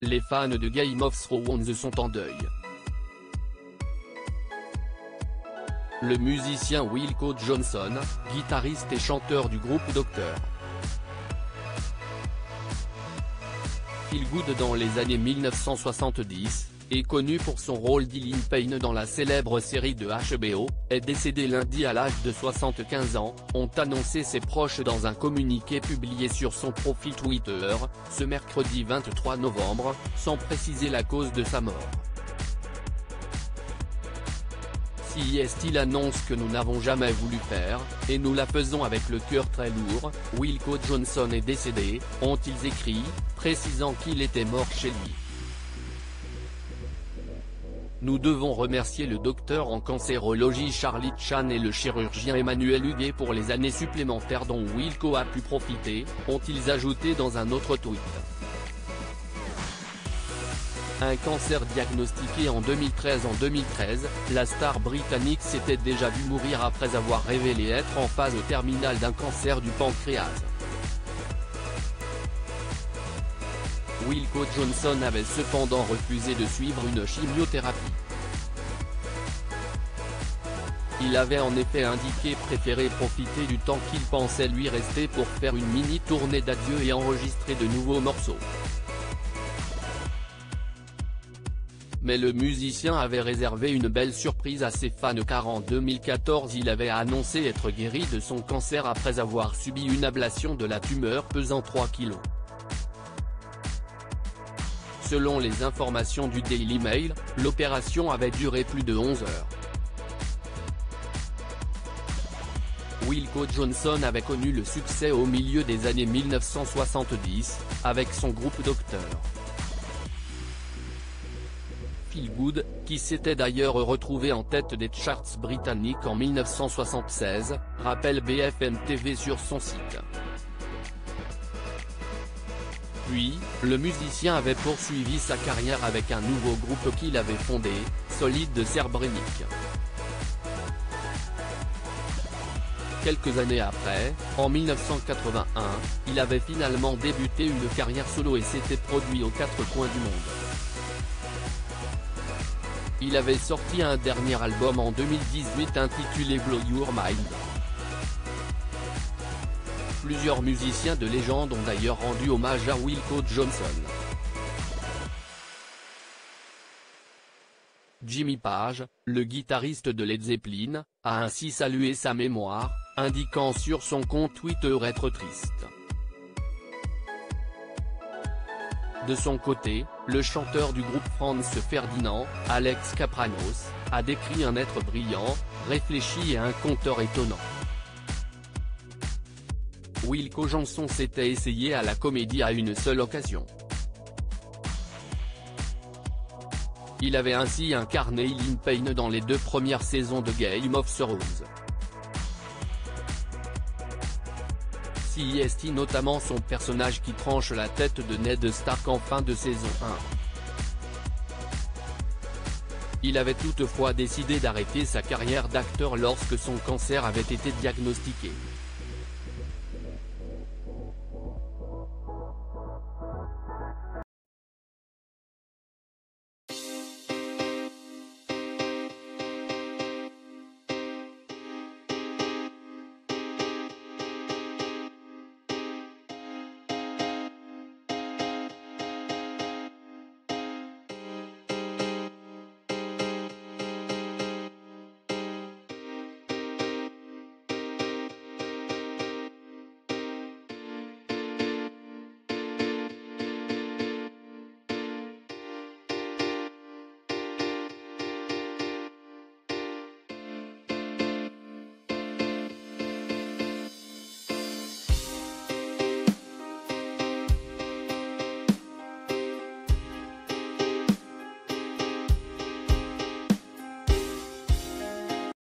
les fans de Game of Thrones sont en deuil. Le musicien Wilco Johnson, guitariste et chanteur du groupe Dr. Feelgood dans les années 1970, est connu pour son rôle d'Ilyn Payne dans la célèbre série de HBO, est décédé lundi à l'âge de 75 ans, ont annoncé ses proches dans un communiqué publié sur son profil Twitter, ce mercredi 23 novembre, sans préciser la cause de sa mort. Il annonce que nous n'avons jamais voulu faire, et nous la faisons avec le cœur très lourd. Wilco Johnson est décédé, ont-ils écrit, précisant qu'il était mort chez lui. Nous devons remercier le docteur en cancérologie Charlie Chan et le chirurgien Emmanuel Huguet pour les années supplémentaires dont Wilco a pu profiter, ont-ils ajouté dans un autre tweet. Un cancer diagnostiqué en 2013. En 2013, la star britannique s'était déjà vue mourir après avoir révélé être en phase terminale d'un cancer du pancréas. Wilco Johnson avait cependant refusé de suivre une chimiothérapie. Il avait en effet indiqué préférer profiter du temps qu'il pensait lui rester pour faire une mini-tournée d'adieu et enregistrer de nouveaux morceaux. Mais le musicien avait réservé une belle surprise à ses fans car en 2014 il avait annoncé être guéri de son cancer après avoir subi une ablation de la tumeur pesant 3 kg. Selon les informations du Daily Mail, l'opération avait duré plus de 11 heures. Wilco Johnson avait connu le succès au milieu des années 1970, avec son groupe Dr. Feelgood, qui s'était d'ailleurs retrouvé en tête des charts britanniques en 1976, rappelle BFM TV sur son site. Puis, le musicien avait poursuivi sa carrière avec un nouveau groupe qu'il avait fondé, Solid de Srebrenik. Quelques années après, en 1981, il avait finalement débuté une carrière solo et s'était produit aux quatre coins du monde. Il avait sorti un dernier album en 2018 intitulé Blow Your Mind. Plusieurs musiciens de légende ont d'ailleurs rendu hommage à Wilco Johnson. Jimmy Page, le guitariste de Led Zeppelin, a ainsi salué sa mémoire, indiquant sur son compte Twitter être triste. De son côté, le chanteur du groupe Franz Ferdinand, Alex Kapranos, a décrit un être brillant, réfléchi et un conteur étonnant. Wilco Johnson s'était essayé à la comédie à une seule occasion. Il avait ainsi incarné Ilyn Payne dans les 2 premières saisons de Game of Thrones. Notamment son personnage qui tranche la tête de Ned Stark en fin de saison 1. Il avait toutefois décidé d'arrêter sa carrière d'acteur lorsque son cancer avait été diagnostiqué.